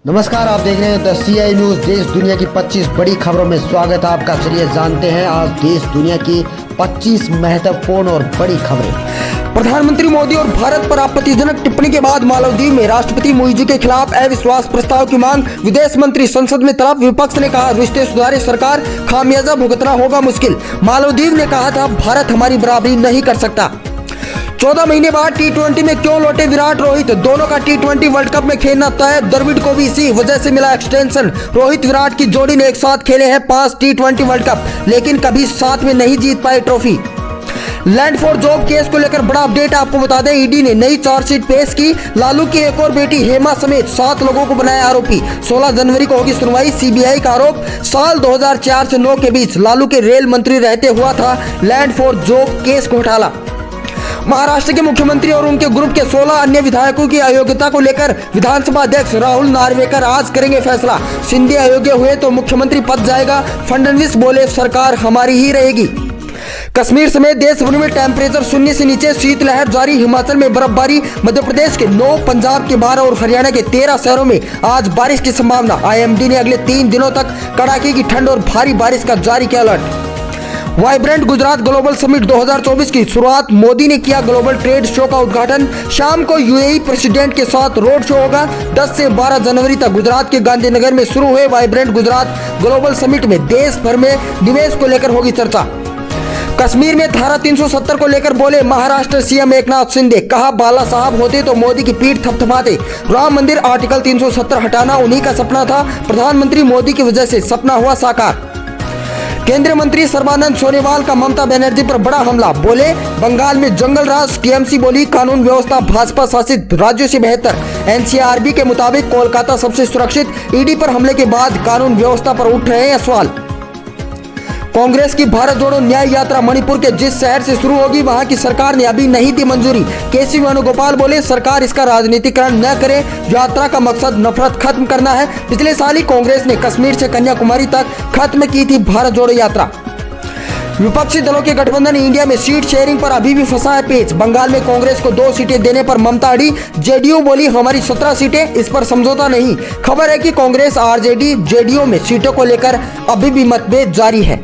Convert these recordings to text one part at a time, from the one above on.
नमस्कार, आप देख रहे हैं द CI न्यूज। देश दुनिया की 25 बड़ी खबरों में स्वागत है आपका। चलिए जानते हैं आज देश दुनिया की 25 महत्वपूर्ण और बड़ी खबरें। प्रधानमंत्री मोदी और भारत पर आपत्तिजनक टिप्पणी के बाद मालदीव में राष्ट्रपति मुइज़ी के खिलाफ अविश्वास प्रस्ताव की मांग। विदेश मंत्री संसद में तरफ। विपक्ष ने कहा रिश्ते सुधारे सरकार, खामियाजा भुगतना होगा मुश्किल। मालदीव ने कहा था भारत हमारी बराबरी नहीं कर सकता। 14 महीने बाद T20 में क्यों लौटे विराट रोहित? दोनों का T20 वर्ल्ड कप में खेलना तय। द्रविड़ को भी इसी वजह से मिला एक्सटेंशन। रोहित विराट की जोड़ी ने एक साथ खेले हैं 5 T20 वर्ल्ड कप, लेकिन कभी साथ में नहीं जीत पाए trophy. Land for job case को लेकर बड़ा अपडेट आपको बता दें, ईडी ने नई चार्जशीट पेश की। लालू की एक और बेटी हेमा समेत 7 लोगों को बनाया आरोपी। 16 जनवरी को होगी सुनवाई। सीबीआई का आरोप, साल 2004 से 9 के बीच लालू के रेल मंत्री रहते हुआ था लैंड फॉर जॉब केस घोटाला। महाराष्ट्र के मुख्यमंत्री और उनके ग्रुप के 16 अन्य विधायकों की अयोग्यता को लेकर विधानसभा अध्यक्ष राहुल नार्वेकर आज करेंगे फैसला। शिंदे अयोग्य हुए तो मुख्यमंत्री पद जाएगा। फडणवीस बोले सरकार हमारी ही रहेगी। कश्मीर समेत देश भर में टेम्परेचर 0 से नीचे, शीतलहर जारी। हिमाचल में बर्फबारी। मध्य प्रदेश के 9, पंजाब के 12 और हरियाणा के 13 शहरों में आज बारिश की संभावना। IMD ने अगले 3 दिनों तक कड़ाके की ठंड और भारी बारिश का जारी किया alert. Vibrant Gujarat global summit 2024 की शुरुआत। मोदी ने किया ग्लोबल ट्रेड शो का उद्घाटन। शाम को UAE प्रेसिडेंट के साथ रोड शो होगा। 10 से 12 जनवरी तक गुजरात के गांधीनगर में शुरू हुए वाइब्रेंट गुजरात ग्लोबल समिट में देश भर में निवेश को लेकर होगी चर्चा। कश्मीर में धारा 370 को लेकर बोले महाराष्ट्र CM एकनाथ शिंदे। कहा बाला साहब होते तो मोदी की पीठ थपथपाते। राम मंदिर आर्टिकल 370 हटाना उन्हीं का सपना था, प्रधानमंत्री मोदी की वजह से सपना हुआ साकार। केंद्रीय मंत्री सर्बानंद सोनोवाल का ममता बनर्जी पर बड़ा हमला। बोले बंगाल में जंगल राज। TMC बोली कानून व्यवस्था भाजपा शासित राज्यों से बेहतर। NCRB के मुताबिक कोलकाता सबसे सुरक्षित। ED पर हमले के बाद कानून व्यवस्था पर उठ रहे हैं सवाल। कांग्रेस की भारत जोड़ो न्याय यात्रा मणिपुर के जिस शहर से शुरू होगी वहां की सरकार ने अभी नहीं दी मंजूरी। KC वेणुगोपाल बोले सरकार इसका राजनीतिकरण न करे, यात्रा का मकसद नफरत खत्म करना है। पिछले साल ही कांग्रेस ने कश्मीर से कन्याकुमारी तक खत्म की थी भारत जोड़ो यात्रा। विपक्षी दलों के गठबंधन इंडिया में सीट शेयरिंग पर अभी भी फंसा है पेच। बंगाल में कांग्रेस को 2 सीटें देने पर ममता अड़ी। JDU बोली हमारी 17 सीटें, इस पर समझौता नहीं। खबर है कि कांग्रेस RJD JDU में सीटों को लेकर अभी भी मतभेद जारी है।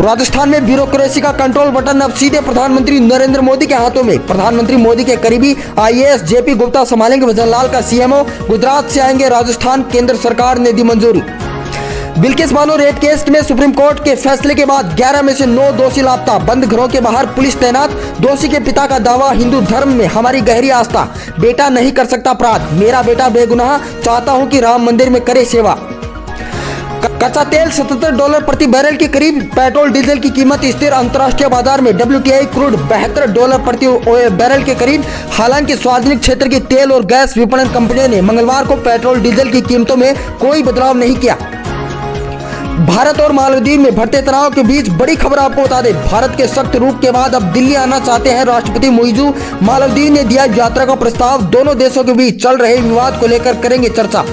राजस्थान में ब्यूरोक्रेसी का कंट्रोल बटन अब सीधे प्रधानमंत्री नरेंद्र मोदी के हाथों में। प्रधानमंत्री मोदी के करीबी IAS JP गुप्ता संभालेंगे भजनलाल का CMO। गुजरात से आएंगे राजस्थान, केंद्र सरकार ने दी मंजूरी। बिल्किस बानो रेप केस में सुप्रीम कोर्ट के फैसले के बाद 11 में से 9 दोषी लापता। बंद घरों के बाहर पुलिस तैनात। दोषी के पिता का दावा, हिंदू धर्म में हमारी गहरी आस्था, बेटा नहीं कर सकता अपराध, मेरा बेटा बेगुनाह, चाहता हूँ कि राम मंदिर में करे सेवा। कच्चा तेल $77 प्रति बैरल के करीब। पेट्रोल डीजल की कीमत स्थिर। अंतर्राष्ट्रीय बाजार में WTI क्रूड $72 प्रति बैरल के करीब। हालांकि सार्वजनिक क्षेत्र की तेल और गैस विपणन कंपनियों ने मंगलवार को पेट्रोल डीजल की कीमतों में कोई बदलाव नहीं किया। भारत और मालदीव में बढ़ते तनाव के बीच बड़ी खबर आपको बता दें, भारत के सख्त रुख के बाद अब दिल्ली आना चाहते हैं राष्ट्रपति मुइज़ू। मालदीव ने दिया यात्रा का प्रस्ताव। दोनों देशों के बीच चल रहे विवाद को लेकर करेंगे चर्चा।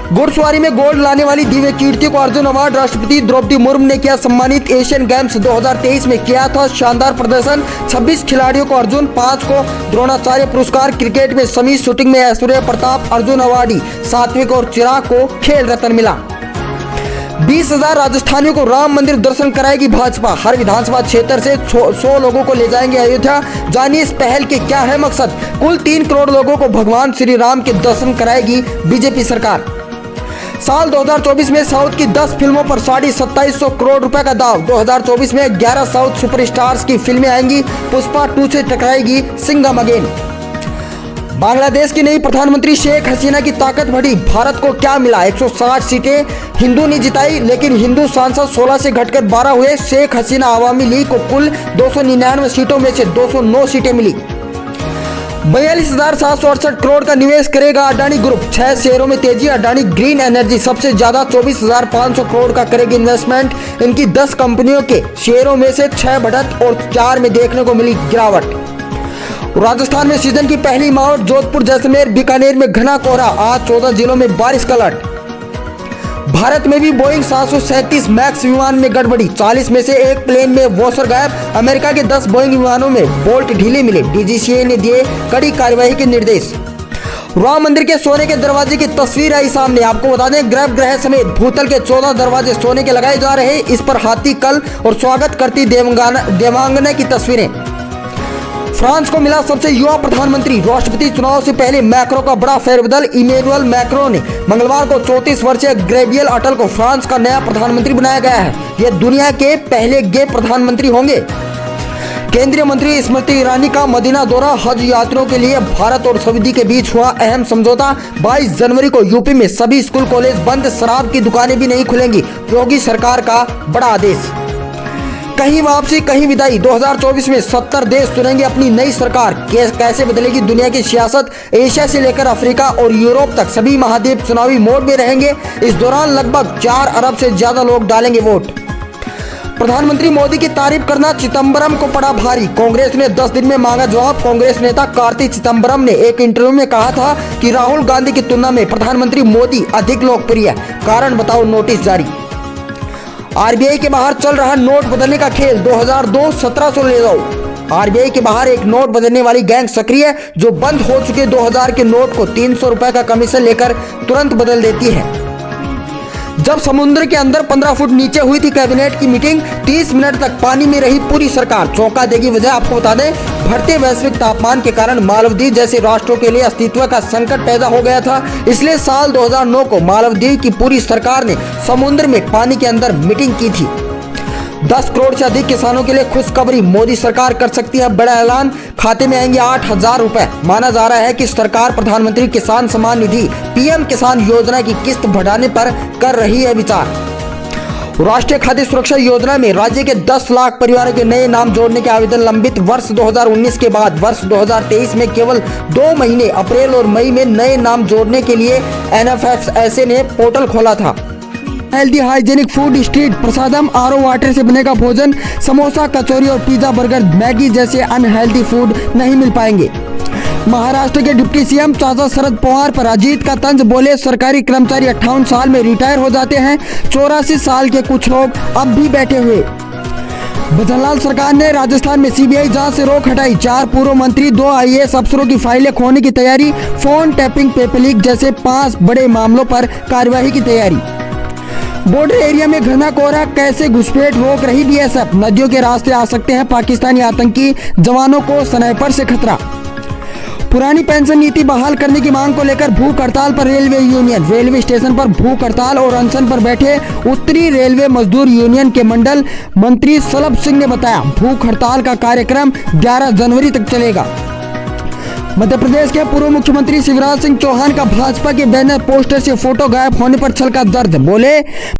घुड़सवारी में गोल्ड लाने वाली दिव्य कीर्ति को अर्जुन अवार्ड। राष्ट्रपति द्रौपदी मुर्मू ने किया सम्मानित। एशियन गेम्स 2023 में किया था शानदार प्रदर्शन। 26 खिलाड़ियों को अर्जुन, 5 को द्रोणाचार्य पुरस्कार। क्रिकेट में समी, शूटिंग में ऐश्वर्या प्रताप अर्जुन अवार्डी। सात्विक और चिराग को खेल रत्न मिला। 20,000 राजस्थानियों को राम मंदिर दर्शन कराएगी भाजपा। हर विधानसभा क्षेत्र से 100 लोगों को ले जाएंगे अयोध्या। जानिए इस पहल के क्या है मकसद। कुल 3 करोड़ लोगों को भगवान श्री राम के दर्शन कराएगी BJP सरकार। साल 2024 में साउथ की 10 फिल्मों पर 2750 करोड़ रुपए का दाव। 2024 में 11 साउथ सुपरस्टार्स की फिल्में आएंगी। पुष्पा 2 से टकराएगी सिंघम अगेन। बांग्लादेश की नई प्रधानमंत्री शेख हसीना की ताकत बढ़ी। भारत को क्या मिला? 160 सीटें हिंदू ने जिताई, लेकिन हिंदू सांसद 16 से घटकर 12 हुए। शेख हसीना आवामी लीग को कुल 299 सीटों में से 209 सीटें मिली। 42,768 करोड़ का निवेश करेगा अडानी ग्रुप। 6 शेयरों में तेजी। अडानी ग्रीन एनर्जी सबसे ज्यादा 24,500 करोड़ का करेगी इन्वेस्टमेंट। इनकी 10 कंपनियों के शेयरों में से 6 बढ़त और 4 में देखने को मिली गिरावट। राजस्थान में सीजन की पहली मावट। जोधपुर, जैसलमेर, बीकानेर में घना कोहरा। आज 14 जिलों में बारिश का अलर्ट। भारत में भी बोइंग 737 मैक्स विमान में गड़बड़ी। 40 में से एक प्लेन में वॉशर गायब। अमेरिका के 10 बोइंग विमानों में बोल्ट ढीले मिले। DGCA ने दिए कड़ी कार्रवाई के निर्देश। राम मंदिर के सोने के दरवाजे की तस्वीर आई सामने। आपको बता दें, गर्भगृह समेत भूतल के 14 दरवाजे सोने के लगाए जा रहे हैं। इस पर हाथी कल और स्वागत करती देवांगना की तस्वीरें। फ्रांस को मिला सबसे युवा प्रधानमंत्री। राष्ट्रपति चुनाव से पहले मैक्रो का बड़ा फेरबदल। इमैनुअल मैक्रो ने मंगलवार को 34 वर्षीय गैब्रियल अटल को फ्रांस का नया प्रधानमंत्री बनाया गया है। यह दुनिया के पहले गे प्रधानमंत्री होंगे। केंद्रीय मंत्री स्मृति ईरानी का मदीना दौरा। हज यात्रियों के लिए भारत और सऊदी के बीच हुआ अहम समझौता। 22 जनवरी को यूपी में सभी स्कूल कॉलेज बंद, शराब की दुकानें भी नहीं खुलेंगी। योगी सरकार का बड़ा आदेश। कहीं वापसी कहीं विदाई। 2024 में 70 देश चुनेंगे अपनी नई सरकार। कैसे बदलेगी दुनिया की सियासत। एशिया से लेकर अफ्रीका और यूरोप तक सभी महाद्वीप चुनावी मोड में रहेंगे। इस दौरान लगभग 4 अरब से ज्यादा लोग डालेंगे वोट। प्रधानमंत्री मोदी की तारीफ करना चिदंबरम को पड़ा भारी। कांग्रेस ने 10 दिन में मांगा जवाब। कांग्रेस नेता कार्ति चिदंबरम ने एक इंटरव्यू में कहा था कि राहुल गांधी की तुलना में प्रधानमंत्री मोदी अधिक लोकप्रिय है। कारण बताओ नोटिस जारी। आरबीआई के बाहर चल रहा नोट बदलने का खेल। 2002 1700 ले जाओ। आरबीआई के बाहर एक नोट बदलने वाली गैंग सक्रिय है, जो बंद हो चुके 2000 के नोट को 300 रुपए का कमीशन लेकर तुरंत बदल देती है। जब समुद्र के अंदर 15 फुट नीचे हुई थी कैबिनेट की मीटिंग, 30 मिनट तक पानी में रही पूरी सरकार। चौंका देगी वजह आपको बता दें, बढ़ते वैश्विक तापमान के कारण मालदीव जैसे राष्ट्रों के लिए अस्तित्व का संकट पैदा हो गया था। इसलिए साल 2009 को मालदीव की पूरी सरकार ने समुद्र में पानी के अंदर मीटिंग की थी। 10 करोड़ से अधिक किसानों के लिए खुशखबरी। मोदी सरकार कर सकती है बड़ा ऐलान। खाते में आएंगे 8,000 रुपए। माना जा रहा है कि सरकार प्रधानमंत्री किसान सम्मान निधि पीएम किसान योजना की किस्त बढ़ाने पर कर रही है विचार। राष्ट्रीय खाद्य सुरक्षा योजना में राज्य के 10 लाख परिवारों के नए नाम जोड़ने के आवेदन लंबित। वर्ष 2019 के बाद वर्ष 2023 में केवल 2 महीने अप्रैल और मई में नए नाम जोड़ने के लिए NFSA ने पोर्टल खोला था। हेल्दी हाइजेनिक फूड स्ट्रीट प्रसादम RO वाटर से बनेगा भोजन। समोसा, कचौरी और पिज्जा, बर्गर, मैगी जैसे अनहेल्दी फूड नहीं मिल पाएंगे। महाराष्ट्र के डिप्टी सीएम चाचा शरद पवार पर अजीत का तंज। बोले, सरकारी कर्मचारी 58 साल में रिटायर हो जाते हैं। 84 साल के कुछ लोग अब भी बैठे हुए। भजनलाल सरकार ने राजस्थान में सीबीआई जांच से रोक हटाई। 4 पूर्व मंत्री, 2 IAS अफसरों की फाइलें खोने की तैयारी। फोन टैपिंग, पेपर लीक जैसे 5 बड़े मामलों पर कार्यवाही की तैयारी। बॉर्डर एरिया में घना कोहरा, कैसे घुसपैठ रोक रही BSF। नदियों के रास्ते आ सकते हैं पाकिस्तानी आतंकी, जवानों को स्नाइपर से खतरा। पुरानी पेंशन नीति बहाल करने की मांग को लेकर भूख हड़ताल पर रेलवे यूनियन। रेलवे स्टेशन पर भूख हड़ताल और अनशन पर बैठे उत्तरी रेलवे मजदूर यूनियन के मंडल मंत्री सलभ सिंह ने बताया, भूख हड़ताल का कार्यक्रम 11 जनवरी तक चलेगा। मध्य प्रदेश के पूर्व मुख्यमंत्री शिवराज सिंह चौहान का भाजपा के बैनर पोस्टर से फोटो गायब होने पर छलका दर्द। बोले,